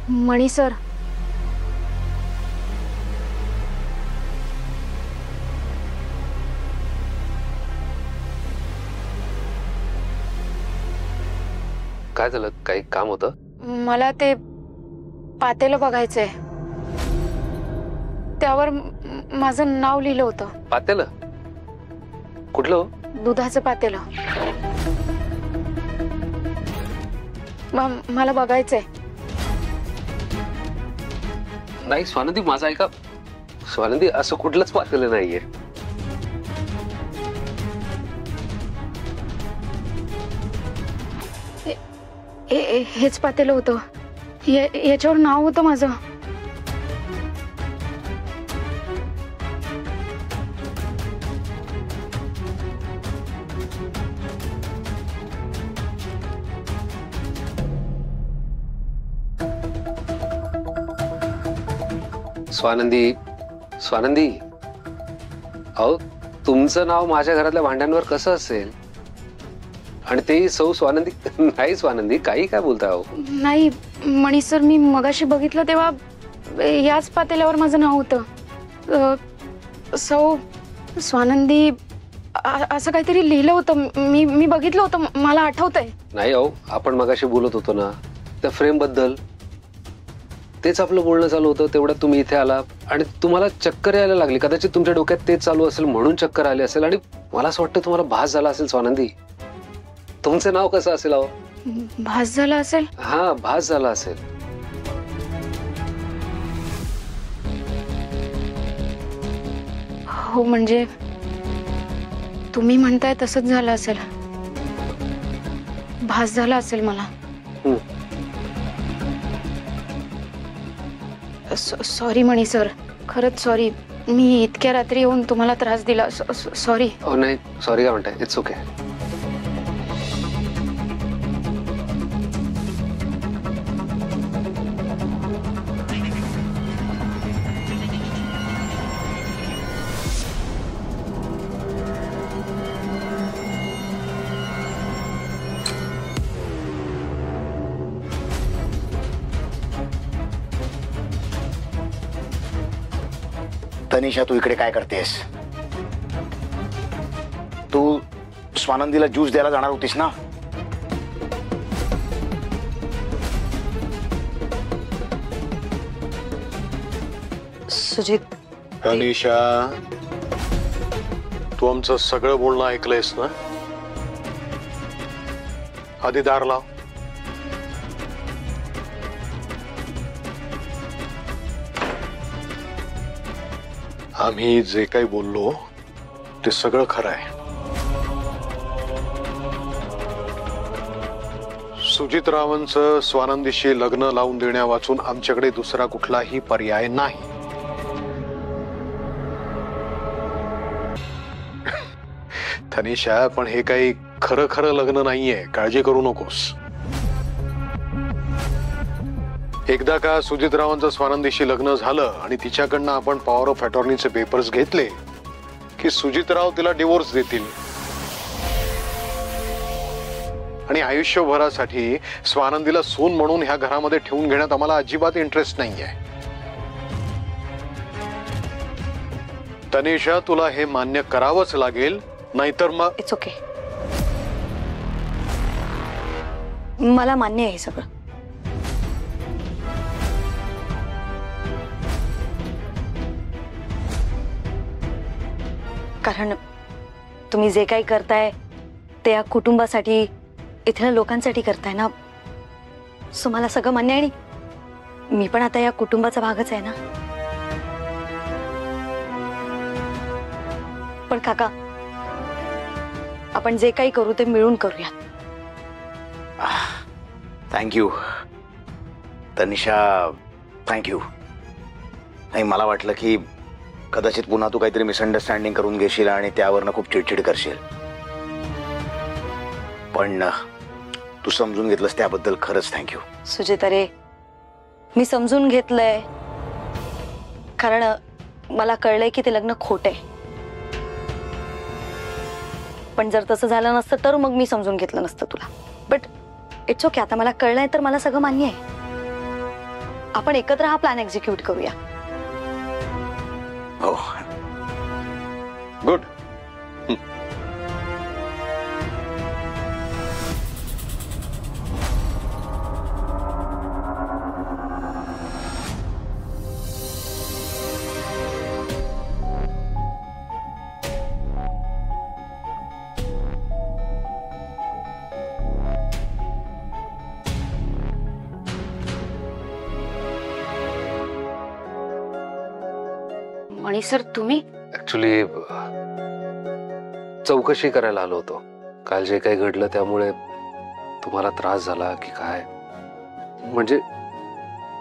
मणी सर, काय झालं? काही काम होतं? मला ते पातेलं बघायचंय. त्यावर माझं नाव लिहिलं होतं. पातेलं? कुठलं? दुधाचं पातेलं. मला बघायचंय. नाही स्वानंदी, माझं ऐका. स्वानंदी, असं कुठलंच पातेलं नाहीये. हेच पातेलं होतं. याच्यावर नाव होतं माझं. स्वानंदी, स्वानंदी, अहो तुमचं नाव माझ्या घरातल्या भांड्यांवर कसं असेल? आणि तेही सौ स्वानंदी. नाही स्वानंदी, काही काय बोलताय अहो? नाही मणी सर, मी मगाशी बघितलं तेव्हा याच पातेल्यावर माझं नाव होतं. सौ स्वानंदी असं काहीतरी लिहिलं होतं. मी बघितलं होतं, मला आठवतंय. नाही अहो, आपण मगाशी बोलत होतो ना त्या फ्रेम बद्दल. तेच आपलं बोलणं चालू होतं. तेवढ्यात तुम्ही इथे आला आणि तुम्हाला चक्कर यायला लागली. कदाचित तुमच्या डोक्यात तेच चालू असेल म्हणून चक्कर आली असेल. आणि मला असं वाटतं तुम्हाला भास झाला असेल स्वानंदी. तुमचं नाव कसं असेल अहो? भास झाला असेल? हा, भास झाला असेल. हो, म्हणजे तुम्ही म्हणताय तसंच झालं असेल. भास झाला असेल मला. सॉरी मणी सर, खरंच सॉरी. मी इतक्या रात्री येऊन तुम्हाला त्रास दिला. सॉरी. नाही सॉरी काय म्हणताय? It's okay. तनिषा, तू इकडे काय करतेस? तू स्वानंदीला ज्यूस द्यायला जाणार होतीस ना? सुजित. तनिषा, तू आमचं सगळं बोलणं ऐकलंयस ना? आधी दार लाव. आम्ही जे काही बोललो ते सगळं खरं आहे. सुजितरावांचं स्वानंदीशी लग्न लावून देण्या वाचून आमच्याकडे दुसरा कुठलाही पर्याय नाही. तनिषा, पण हे काही खरं खरं लग्न नाहीये. काळजी करू नकोस. एकदा का सुजितरावांचं स्वानंदीशी लग्न झालं आणि तिच्याकडनं आपण पॉवर ऑफ अटॉर्नीचे पेपर्स घेतले की सुजितराव तिला डिवोर्स देतील. आणि आयुष्यभरासाठी स्वानंदीला सून म्हणून ह्या घरामध्ये ठेवून घेण्यात आम्हाला अजिबात इंटरेस्ट नाहीये. तनिषा, तुला हे मान्य करावंच लागेल, नाहीतर मग. इट्स ओके, मला मान्य आहे सगळं. कारण तुम्ही जे काही करताय ते या कुटुंबासाठी, इथल्या लोकांसाठी करताय ना. सो मला सगळं मान्य आहे. आणि मी पण आता या कुटुंबाचा भागच आहे ना. पण काका, आपण जे काही करू ते मिळून करूया. Thank you Tanisha, thank you. नाही, मला वाटलं की कदाचित पुन्हा तू काहीतरी मिसअंडरस्टँडिंग करून घेशील आणि त्यावरनं खूप चिडचिड करशील. पण तू समजून घेतलंस त्याबद्दल खरंच थँक्यू. सुजित, अरे मी समजून घेतलंय कारण मला कळलंय की ते लग्न खोटं आहे. पण जर तसं झालं नसतं तर मग मी समजून घेतलं नसतं तुला. बट इट्स ओके, आता मला कळलंय तर मला सगळं मान्य आहे. आपण एकत्र हा प्लॅन एक्झिक्यूट करूया. हो. गुड. मणी सर तुम्ही ऍक्च्युली चौकशी करायला आलो होतो. काल जे काही घडलं त्यामुळे तुम्हाला त्रास झाला की काय, म्हणजे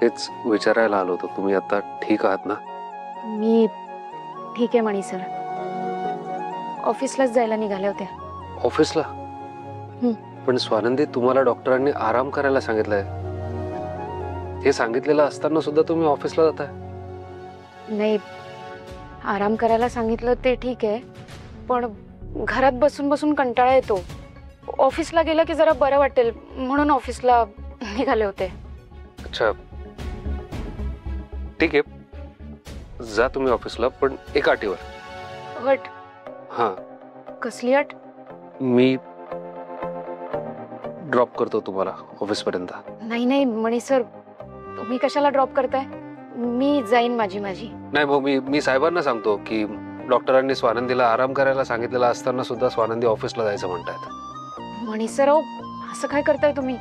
हेच विचारायला आलो होतो. तुम्ही आता ठीक आहात ना? मी ठीक आहे मणी सर. ऑफिसलाच जायला निघाले होते. ऑफिसला? पण स्वानंदी, तुम्हाला डॉक्टरांनी आराम करायला सांगितलंय. हे सांगितलेलं असताना सुद्धा तुम्ही ऑफिसला जाताय? नाही, आराम करायला सांगितलं ते ठीक आहे, पण घरात बसून बसून कंटाळा येतो. ऑफिसला गेलं की जरा बरं वाटेल म्हणून ऑफिसला निघाले होते. अच्छा ठीक आहे, जा तुम्ही ऑफिसला, पण एका अटीवर. अट? हा, कसली अट? मी ड्रॉप करतो तुम्हाला ऑफिस पर्यंत. नाही नाही मणी सर, तुम्ही कशाला ड्रॉप करताय? मी जाईन माझी. नाही, मग मी साहेबांना सांगतो की डॉक्टरांनी स्वानंदीला आराम करायला सांगितलेलं असताना सुद्धा स्वानंदी ऑफिसला जायचं म्हणतायत. मणी सर, असं काय करताय तुम्ही?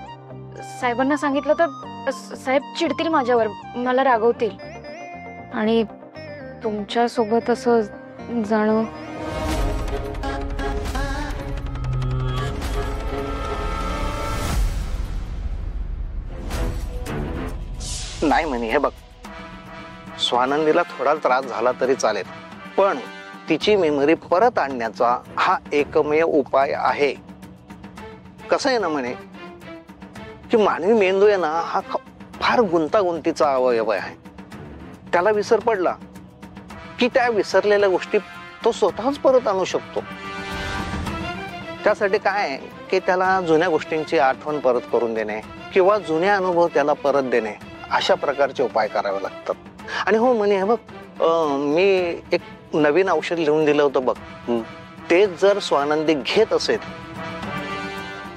साहेबांना सांगितलं तर साहेब चिडतील माझ्यावर, मला रागवतील. आणि तुमच्या सोबत असं जाणं. नाही म्हणे, हे बघ, स्वानंदीला थोडा त्रास झाला तरी चालेल, पण तिची मेमरी परत आणण्याचा हा एकमेव उपाय आहे. कसं आहे ना म्हणे, की मानवी मेंदू आहे ना, हा फार गुंतागुंतीचा अवयव आहे. त्याला विसर पडला की त्या विसरलेल्या गोष्टी तो स्वतःच परत आणू शकतो. त्यासाठी काय आहे की त्याला जुन्या गोष्टींची आठवण परत करून देणे किंवा जुने अनुभव त्याला परत देणे, अशा प्रकारचे उपाय करावे लागतात. आणि हो म्हणे, हे बघ, मी एक नवीन औषध लिहून दिलं होतं बघ, तेच जर स्वानंदी घेत असेल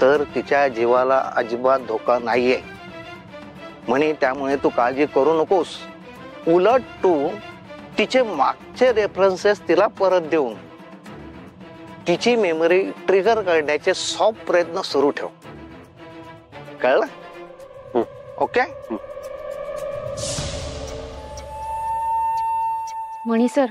तर तिच्या जीवाला अजिबात धोका नाहीये म्हणे. त्यामुळे तू काळजी करू नकोस. उलट तू तिचे मागचे रेफरन्सेस तिला परत देऊन तिची मेमरी ट्रिगर करण्याचे सॉफ्ट प्रयत्न सुरू ठेव. कळलं? ओके. मणी सर,